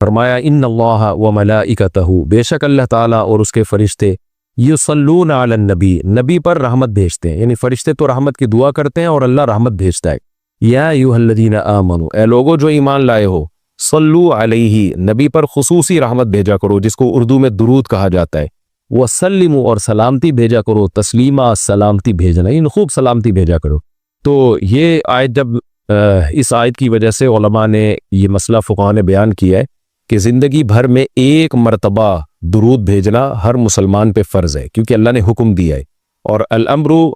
फरमाया इन्नल्लाह व मलाइकतहु, बेशक अल्लाह ताला और उसके फरिश्ते युसल्लूना अलन नबी, नबी पर रहमत भेजते हैं। यानी फरिश्ते तो रहमत की दुआ करते हैं और अल्लाह रहमत भेजता है। या अय्युहल्लज़ीना आमनू, ए लोगो जो ईमान लाए हो, सल्लू अलैहि, नबी पर खुसूसी रहमत भेजा करो, जिसको उर्दू में दुरूद कहा जाता है। वसल्लिमू, और सलामती भेजा करो, तस्लीमा, सलामती भेजना, इन खूब सलामती भेजा करो। तो ये आयत जब इस आयत की वजह से उलमा ने ये मसला फुक़हा ने बयान किया है कि ज़िंदगी भर में एक मरतबा दुरूद भेजना हर मुसलमान पे फ़र्ज़ है, क्योंकि अल्लाह ने हुक्म दिया है। और अल अम्रु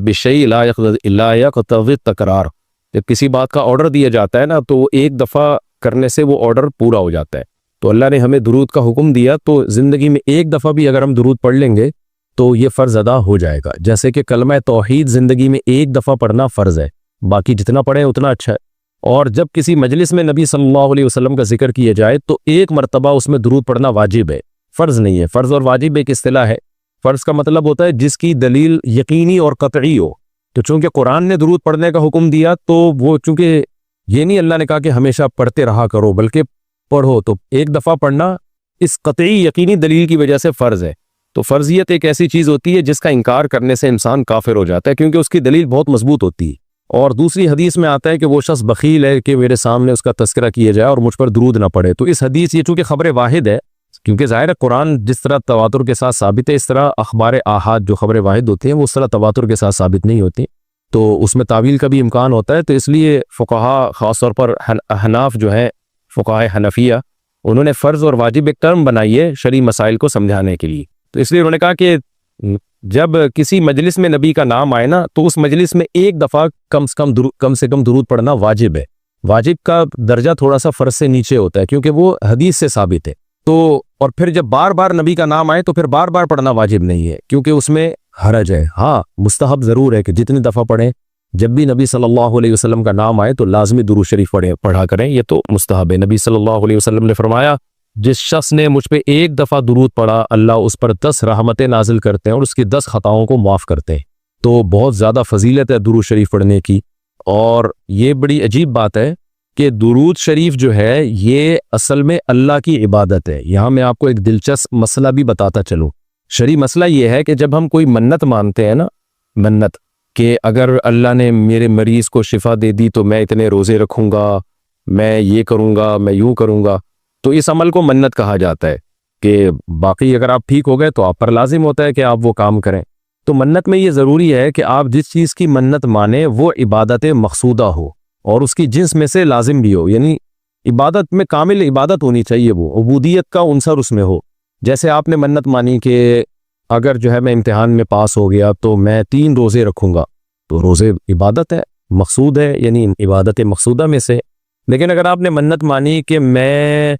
बिशै ला यक़्तज़ी तकरार, जब किसी बात का ऑर्डर दिया जाता है ना, तो एक दफ़ा करने से वो ऑर्डर पूरा हो जाता है। तो अल्लाह ने हमें दुरूद का हुक्म दिया, तो ज़िंदगी में एक दफ़ा भी अगर हम दुरूद पढ़ लेंगे तो ये फ़र्ज़ अदा हो जाएगा। जैसे कि कलमा तौहीद ज़िंदगी में एक दफ़ा पढ़ना फ़र्ज़ है, बाकी जितना पढ़े उतना अच्छा है। और जब किसी मजलिस में नबी सल्लल्लाहु अलैहि वसल्लम का जिक्र किया जाए तो एक मरतबा उसमें दुरूद पढ़ना वाजिब है, फ़र्ज़ नहीं है। फ़र्ज़ और वाजिब एक इस्तिलाह है। फ़र्ज़ का मतलब होता है जिसकी दलील यकीनी और कतई हो। तो चूँकि कुरान ने दुरूद पढ़ने का हुक्म दिया, तो वो चूँकि ये नहीं अल्लाह ने कहा कि हमेशा पढ़ते रहा करो, बल्कि पढ़ो, तो एक दफ़ा पढ़ना इस कतई यकीनी दलील की वजह से फ़र्ज़ है। तो फ़र्ज़ियत एक ऐसी चीज़ होती है जिसका इनकार करने से इंसान काफिर हो जाता है, क्योंकि उसकी दलील बहुत मजबूत होती है। और दूसरी हदीस में आता है कि वो शख्स बखील है कि मेरे सामने उसका तस्करा किया जाए और मुझ पर दुरूद ना पड़े। तो इस हदीस, ये चूँकि ख़बर वाहिद है, क्योंकि ज़ाहिर है कुरान जिस तरह तवातुर के साथ साबित है, इस तरह अखबार आहद जो ख़बर वाहिद होती हैं वो उस तरह तवातुर के साथ साबित नहीं होती, तो उसमें तावील का भी इम्कान होता है। तो इसलिए फ़ुक़हा ख़ास तौर पर हनाफ जो है, फ़ुक़हा हनफिया, उन्होंने फ़र्ज़ और वाजिब एक टर्म बनाई है शरई मसाइल को समझाने के लिए। तो इसलिए उन्होंने कहा कि जब किसी मजलिस में नबी का नाम आए ना, तो उस मजलिस में एक दफ़ा कम से कम दुरूद पढ़ना वाजिब है। वाजिब का दर्जा थोड़ा सा फ़र्ज़ से नीचे होता है, क्योंकि वो हदीस से साबित है। तो और फिर जब बार बार नबी का नाम आए तो फिर बार बार पढ़ना वाजिब नहीं है, क्योंकि उसमें हरज है। हाँ, मुस्तहब ज़रूर है कि जितनी दफ़ा पढ़ें, जब भी नबी सल्लल्लाहु अलैहि वसल्लम का नाम आए तो लाजमी दुरूद शरीफ पढ़ा करें, ये तो मुस्तहब है। नबी सल्लल्लाहु अलैहि वसल्लम ने फरमाया, जिस शख्स ने मुझ पे एक दफ़ा दुरूद पढ़ा, अल्लाह उस पर 10 रहमतें नाजिल करते हैं और उसकी 10 खताओं को माफ़ करते हैं। तो बहुत ज़्यादा फजीलत है दुरूद शरीफ पढ़ने की। और ये बड़ी अजीब बात है कि दुरूद शरीफ जो है ये असल में अल्लाह की इबादत है। यहाँ मैं आपको एक दिलचस्प मसला भी बताता चलूँ। शरई मसला ये है कि जब हम कोई मन्नत मानते हैं ना, मन्नत कि अगर अल्लाह ने मेरे मरीज़ को शिफा दे दी तो मैं इतने रोज़े रखूँगा, मैं ये करूँगा, मैं यूँ करूँगा, तो इस अमल को मन्नत कहा जाता है कि बाकी अगर आप ठीक हो गए तो आप पर लाजिम होता है कि आप वो काम करें। तो मन्नत में ये ज़रूरी है कि आप जिस चीज़ की मन्नत माने वो इबादत मकसूदा हो और उसकी जिन्स में से लाजिम भी हो, यानी इबादत में कामिल इबादत होनी चाहिए, वो उबूदियत का उनसर उसमें हो। जैसे आपने मन्नत मानी कि अगर जो है मैं इम्तिहान में पास हो गया तो मैं 3 रोज़े रखूँगा, तो रोज़े इबादत है, मकसूद है, यानी इबादत मकसूदा में से। लेकिन अगर आपने मन्नत मानी कि मैं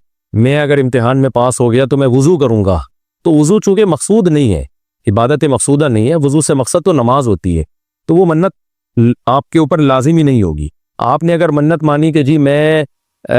अगर इम्तिहान में पास हो गया तो मैं वज़ू करूँगा, तो वज़ू चूँकि मकसूद नहीं है, इबादत मकसूदा नहीं है, वज़ू से मकसद तो नमाज होती है, तो वो मन्नत आपके ऊपर लाजिमी नहीं होगी। आपने अगर मन्नत मानी कि जी मैं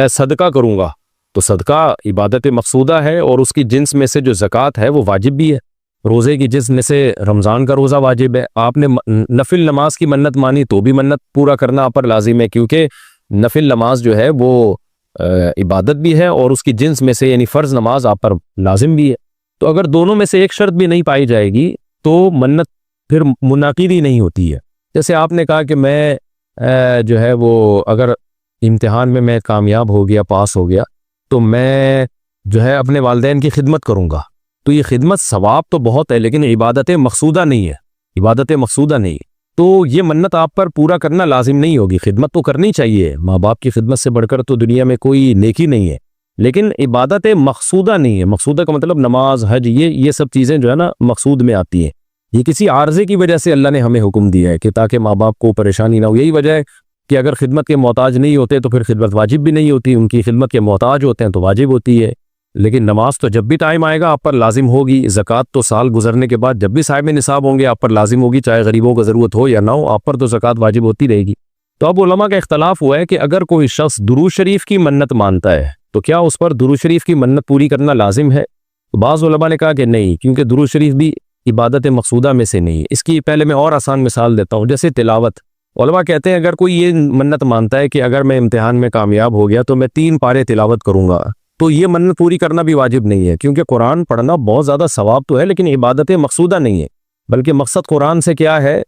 सदका करूँगा, तो सदका इबादत मकसूदा है और उसकी जिन्स में से जो ज़कात है वो वाजिब भी है। रोज़े की जिन्स में से रमज़ान का रोज़ा वाजिब है। आपने नफिल नमाज की मन्नत मानी तो भी मन्नत पूरा करना आप पर लाजिम है, क्योंकि नफिल नमाज जो है वो इबादत भी है और उसकी जिन्स में से यानी फ़र्ज़ नमाज आप पर लाजिम भी है। तो अगर दोनों में से एक शर्त भी नहीं पाई जाएगी तो मन्नत फिर मुनाकिद ही नहीं होती है। जैसे आपने कहा कि मैं जो है वो अगर इम्तिहान में मैं कामयाब हो गया, पास हो गया, तो मैं जो है अपने वालिदैन की खिदमत करूँगा, तो ये खिदमत सवाब तो बहुत है लेकिन इबादत मकसूदा नहीं है, इबादत मकसूदा नहीं है। तो ये मन्नत आप पर पूरा करना लाजिम नहीं होगी। खिदमत तो करनी चाहिए, माँ बाप की खिदमत से बढ़कर तो दुनिया में कोई नेकी नहीं है, लेकिन इबादत मकसूदा नहीं है। मकसूदा का मतलब नमाज, हज, ये सब चीज़ें जो है ना मकसूद में आती हैं। ये किसी आर्जे की वजह से अल्लाह ने हमें हुक्म दिया है कि ताकि माँ बाप को परेशानी ना हो। यही वजह है कि अगर खिदमत के मोहताज नहीं होते तो फिर खिदमत वाजिब भी नहीं होती, उनकी खिदमत के मोहताज होते हैं तो वाजिब होती है। लेकिन नमाज तो जब भी टाइम आएगा आप पर लाजिम होगी। ज़कात तो साल गुजरने के बाद जब भी साहिब निसाब होंगे आप पर लाजिम होगी, चाहे गरीबों को ज़रूरत हो या ना हो, आप पर तो ज़कात वाजिब होती रहेगी। तो अब उलमा का इख्तलाफ हुआ है कि अगर कोई शख्स दुरूद शरीफ की मन्नत मानता है तो क्या उस पर दुरूद शरीफ की मन्नत पूरी करना लाजिम है। तो बाज़ उलमा ने कहा कि नहीं, क्योंकि दुरूद शरीफ भी इबादत मकसूदा में से नहीं है। इसकी पहले मैं और आसान मिसाल देता हूँ, जैसे तिलावत। उलमा कहते हैं अगर कोई ये मन्नत मानता है कि अगर मैं इम्तिहान में कामयाब हो गया तो मैं 3 पारे तिलावत करूँगा, तो ये मन्नत पूरी करना भी वाजिब नहीं है, क्योंकि कुरान पढ़ना बहुत ज़्यादा सवाब तो है लेकिन इबादत मकसूदा नहीं है। बल्कि मकसद कुरान से क्या है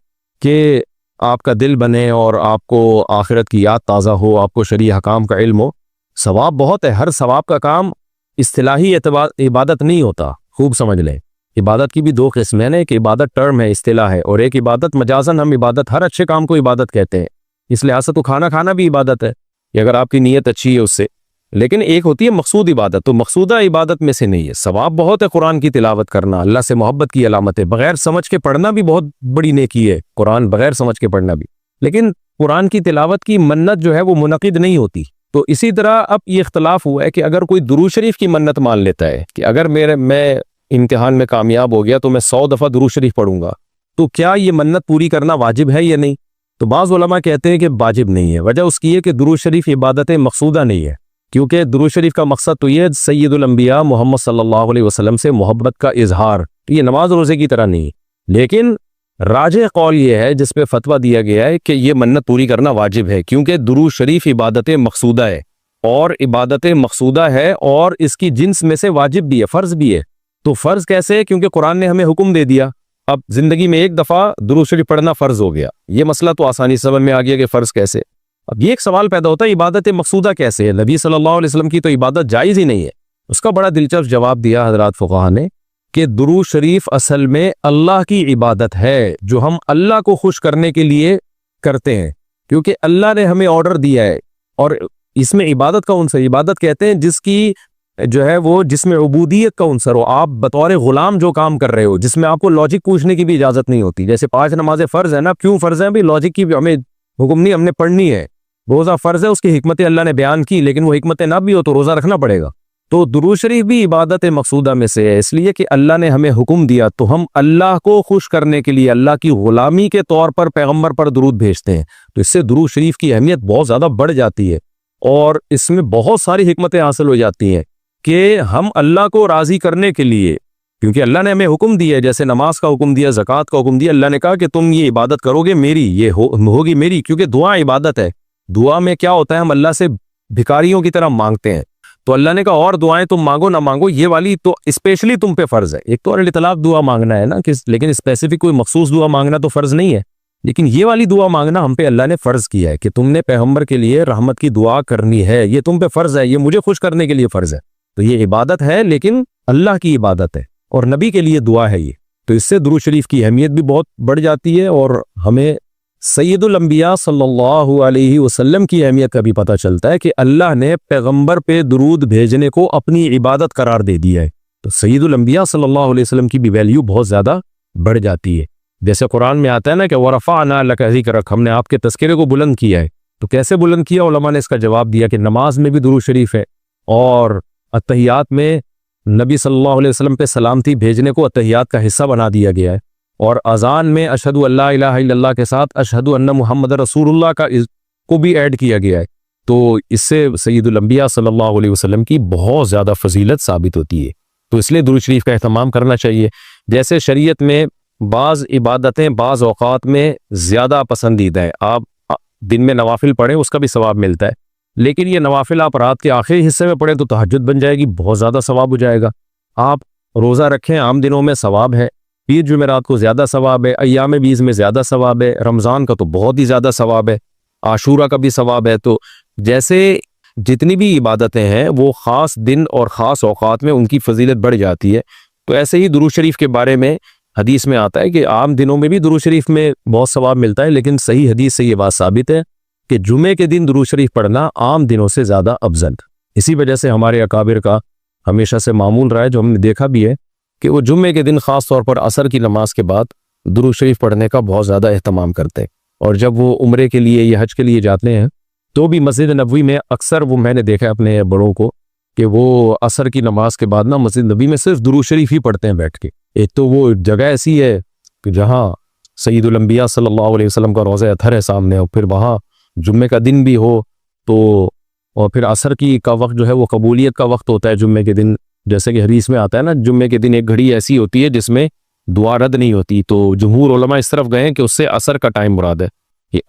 कि आपका दिल बने और आपको आखिरत की याद ताज़ा हो, आपको शरी हकाम का इल्म हो। सवाब बहुत है, हर सवाब का काम इस्तिलाही इबादत नहीं होता, खूब समझ लें। इबादत की भी दो किस्में हैं, एक इबादत टर्म है, इस्तिलाह है, और एक इबादत मजाजन हम इबादत, हर अच्छे काम को इबादत कहते हैं। इस लिहाज से तो खाना खाना भी इबादत है कि अगर आपकी नीयत अच्छी है उससे। लेकिन एक होती है मकसूद इबादत, तो मकसूदा इबादत में से नहीं है। सवाब बहुत है कुरान की तिलावत करना, अल्लाह से मोहब्बत की अलामत है। बगैर समझ के पढ़ना भी बहुत बड़ी नेकी है, कुरान बगैर समझ के पढ़ना भी। लेकिन कुरान की तिलावत की मन्नत जो है वो मुनक़िद नहीं होती। तो इसी तरह अब ये इख्तलाफ हुआ है कि अगर कोई दुरूद शरीफ की मन्नत मान लेता है कि अगर मैं इम्तिहान में कामयाब हो गया तो मैं 100 दफ़ा दुरूद शरीफ पढ़ूंगा, तो क्या ये मन्नत पूरी करना वाजिब है या नहीं? तो बाज़ उलमा कहते हैं कि वाजिब नहीं है। वजह उसकी है कि दुरूद शरीफ इबादत मकसूदा नहीं है, क्योंकि दुरूद शरीफ का मकसद तो ये सैयदुल अंबिया मोहम्मद सल्लल्लाहु अलैहि वसल्लम से मोहब्बत का इजहार, तो ये नमाज रोज़े की तरह नहीं। लेकिन राजे कौल ये है जिस पे फतवा दिया गया है कि ये मन्नत पूरी करना वाजिब है, क्योंकि दुरूद शरीफ इबादत मकसूदा है, और इबादत मकसूदा है और इसकी जिन्स में से वाजिब भी है, फ़र्ज भी है। तो फ़र्ज कैसे है? क्योंकि कुरान ने हमें हुक्म दे दिया, अब जिंदगी में एक दफ़ा दुरूद शरीफ पढ़ना फ़र्ज हो गया। ये मसला तो आसानी से समझ में आ गया कि फ़र्ज कैसे। अब ये एक सवाल पैदा होता है, इबादत मकसूदा कैसे है? नबी सल्लल्लाहु अलैहि वसल्लम की तो इबादत जायज़ ही नहीं है। उसका बड़ा दिलचस्प जवाब दिया हज़रात फुक़हा ने कि दुरूद शरीफ असल में अल्लाह की इबादत है, जो हम अल्लाह को खुश करने के लिए करते हैं, क्योंकि अल्लाह ने हमें ऑर्डर दिया है। और इसमें इबादत का उनसर, इबादत कहते हैं जिसकी जो है वो जिसमें उबूदियत का उनसर हो, आप बतौर गुलाम जो काम कर रहे हो, जिसमें आपको लॉजिक पूछने की भी इजाजत नहीं होती। जैसे 5 नमाजें फ़र्ज है ना, क्यों फ़र्ज है भाई? लॉजिक की हमें हुक्म नहीं, हमने पढ़नी है। रोज़ा फ़र्ज है, उसकी हिकमतें अल्लाह ने बयान की, लेकिन वो हिकमतें ना भी हो तो रोज़ा रखना पड़ेगा। तो दुरूद शरीफ भी इबादत मकसूदा में से है, इसलिए कि अल्लाह ने हमें हुक्म दिया, तो हम अल्लाह को खुश करने के लिए अल्लाह की गुलामी के तौर पर पैगम्बर पर दुरूद भेजते हैं। तो इससे दुरूद शरीफ की अहमियत बहुत ज़्यादा बढ़ जाती है और इसमें बहुत सारी हिकमतें हासिल हो जाती हैं कि हम अल्लाह को राज़ी करने के लिए, क्योंकि अल्लाह ने हमें हुक्म दिया है, जैसे नमाज का हुक्म दिया, ज़कात का हुक्म दिया, अल्लाह ने कहा कि तुम ये इबादत करोगे मेरी, ये होगी मेरी, क्योंकि दुआ इबादत है। दुआ में क्या होता है, हम अल्लाह से भिखारियों की तरह मांगते हैं। तो अल्लाह ने कहा और दुआएं तुम मांगो ना मांगो, ये वाली तो स्पेशली तुम पे फ़र्ज है। एक तो अल-इतलाक़ दुआ मांगना है ना, लेकिन स्पेसिफिक कोई मखसूस दुआ मांगना तो फ़र्ज नहीं है, लेकिन ये वाली दुआ मांगना हम पे अल्लाह ने फ़र्ज किया है कि तुमने पैगम्बर के लिए रहमत की दुआ करनी है, ये तुम पे फ़र्ज है, ये मुझे खुश करने के लिए फ़र्ज है। तो ये इबादत है, लेकिन अल्लाह की इबादत है और नबी के लिए दुआ है ये। तो इससे दुरूद शरीफ की अहमियत भी बहुत बढ़ जाती है और हमें सैयदुल अंबिया सल्लल्लाहु अलैहि वसल्लम की अहमियत का भी पता चलता है कि अल्लाह ने पैगम्बर पे दुरूद भेजने को अपनी इबादत करार दे दिया है। तो सैयदुल अंबिया सल्लल्लाहु अलैहि वसल्लम की भी वैल्यू बहुत ज़्यादा बढ़ जाती है। जैसे कुरान में आता है ना कि वरफ़अना लका ज़िक्रक, हमने आपके तज़किरे को बुलंद किया है। तो कैसे बुलंद किया? उलमा ने इसका जवाब दिया कि नमाज में भी दुरूद शरीफ है और अत्तहियात में नबी सल्लल्लाहु अलैहि वसल्लम पे सलामती भेजने को अत्तहियात का हिस्सा बना दिया गया है, और अज़ान में अशहदु अल्ला इलाहा इल्लल्लाह के साथ अशहदु अन्ना मुहम्मद रसूलुल्लाह को भी ऐड किया गया है। तो इससे सैयदुल अंबिया सल्लल्लाहु अलैहि वसल्लम की बहुत ज़्यादा फजीलत साबित होती है। तो इसलिए दुरूद शरीफ का एहतमाम करना चाहिए। जैसे शरीयत में बाज़ इबादतें बाज़ औक़ात में ज़्यादा पसंदीदा है, आप दिन में नवाफिल पढ़ें उसका भी सवाब मिलता है, लेकिन ये नवाफिल आप रात के आखिरी हिस्से में पढ़ें तो तहज्जुद बन जाएगी, बहुत ज़्यादा सवाब हो जाएगा। आप रोज़ा रखें, आम दिनों में सवाब है, ईद जुमेरात को ज़्यादा सवाब है, अय्याम बीज़ में ज़्यादा सवाब है, रमज़ान का तो बहुत ही ज़्यादा सवाब है, आशूरा का भी सवाब है। तो जैसे जितनी भी इबादतें हैं वो ख़ास दिन और ख़ास औक़ात में उनकी फजीलत बढ़ जाती है। तो ऐसे ही दुरूद शरीफ के बारे में हदीस में आता है कि आम दिनों में भी दुरूद शरीफ में बहुत सवाब मिलता है, लेकिन सही हदीस से ये बात साबित है कि जुमे के दिन दुरूद शरीफ पढ़ना आम दिनों से ज़्यादा अफजल। इसी वजह से हमारे अकाबिर का हमेशा से मामूल रहा है, जो हमने देखा भी है कि वो जुम्मे के दिन ख़ास तौर पर असर की नमाज के बाद दुरूद शरीफ पढ़ने का बहुत ज़्यादा अहतमाम करते हैं। और जब वो उम्रे के लिए या हज के लिए जाते हैं तो भी मस्जिद नबवी में अक्सर वो मैंने देखा है अपने बड़ों को कि वो असर की नमाज के बाद ना मस्जिद नबवी में सिर्फ दुरूद शरीफ ही पढ़ते हैं बैठ के। एक तो वो जगह ऐसी है कि जहाँ सैयदुल अंबिया सल्लल्लाहु अलैहि वसल्लम का रोज़ा अतहर है सामने, और फिर वहाँ जुम्मे का दिन भी हो तो, और फिर असर की का वक्त जो है वो कबूलियत का वक्त होता है जुम्मे के दिन। जैसे कि हदीस में आता है ना, जुम्मे के दिन एक घड़ी ऐसी होती है जिसमें दुआ रद्द नहीं होती। तो जमहूर उलमा इस तरफ गए हैं कि उससे असर का टाइम मुराद है।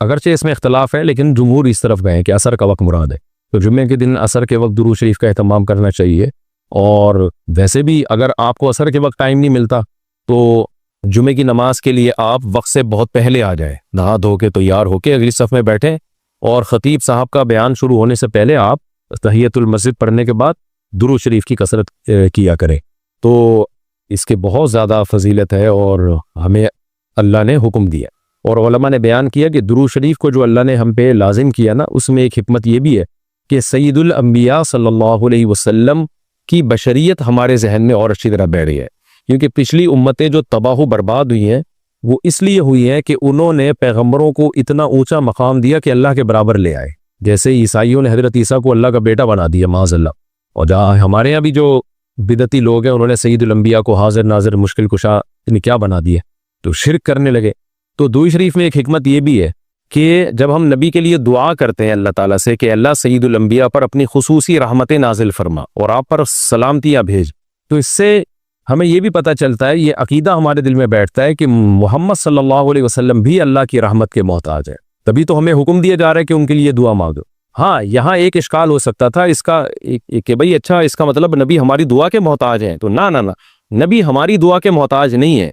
अगरचे इसमें इख्तलाफ है, लेकिन जमहूर इस तरफ गए हैं कि असर का वक्त मुराद है। तो जुम्मे के दिन असर के वक्त दुरूद शरीफ का एहतमाम करना चाहिए। और वैसे भी अगर आपको असर के वक्त टाइम नहीं मिलता तो जुम्मे की नमाज के लिए आप वक्त से बहुत पहले आ जाए, नहा धो के तैयार होके अगली सफ़ में बैठें और ख़तीब साहब का बयान शुरू होने से पहले आप तहियतुल मस्जिद पढ़ने के बाद दुरूद शरीफ की कसरत किया करें। तो इसके बहुत ज़्यादा फजीलत है और हमें अल्लाह ने हुक्म दिया। और उलमा ने बयान किया कि दुरूद शरीफ को जो अल्लाह ने हम पे लाजिम किया ना, उसमें एक हिकमत ये भी है कि सय्यदुल अंबिया सल्लल्लाहु अलैहि वसल्लम की बशरियत हमारे जहन में और अच्छी तरह बैठ रही है। क्योंकि पिछली उम्मतें जो तबाह बर्बाद हुई हैं वो इसलिए हुई हैं कि उन्होंने पैगम्बरों को इतना ऊंचा मकाम दिया कि अल्लाह के बराबर ले आए। जैसे ईसाइयों ने हज़रत ईसा को अल्लाह का बेटा बना दिया माज़अल्लाह, और जहाँ हमारे यहाँ भी जो बिदती लोग हैं उन्होंने सय्यदुल अंबिया को हाजिर नाजिर मुश्किल कुशा क्या बना दिया, तो शिरक करने लगे। तो दुरूद शरीफ में एक हिकमत ये भी है कि जब हम नबी के लिए दुआ करते हैं अल्लाह ताला से कि अल्लाह सय्यदुल अंबिया पर अपनी खुसूसी रहमतें नाजिल फरमा और आप पर सलामतियाँ भेज, तो इससे हमें ये भी पता चलता है, ये अकीदा हमारे दिल में बैठता है कि मोहम्मद सल्लल्लाहु अलैहि वसल्लम भी अल्लाह की रहमत के मोहताज है। तभी तो हमें हुक्म दिया जा रहा है कि उनके लिए दुआ मांगो। हाँ, यहाँ एक इश्काल हो सकता था इसका कि भाई अच्छा, इसका मतलब नबी हमारी दुआ के मोहताज हैं। तो ना ना ना, नबी हमारी दुआ के मोहताज नहीं है,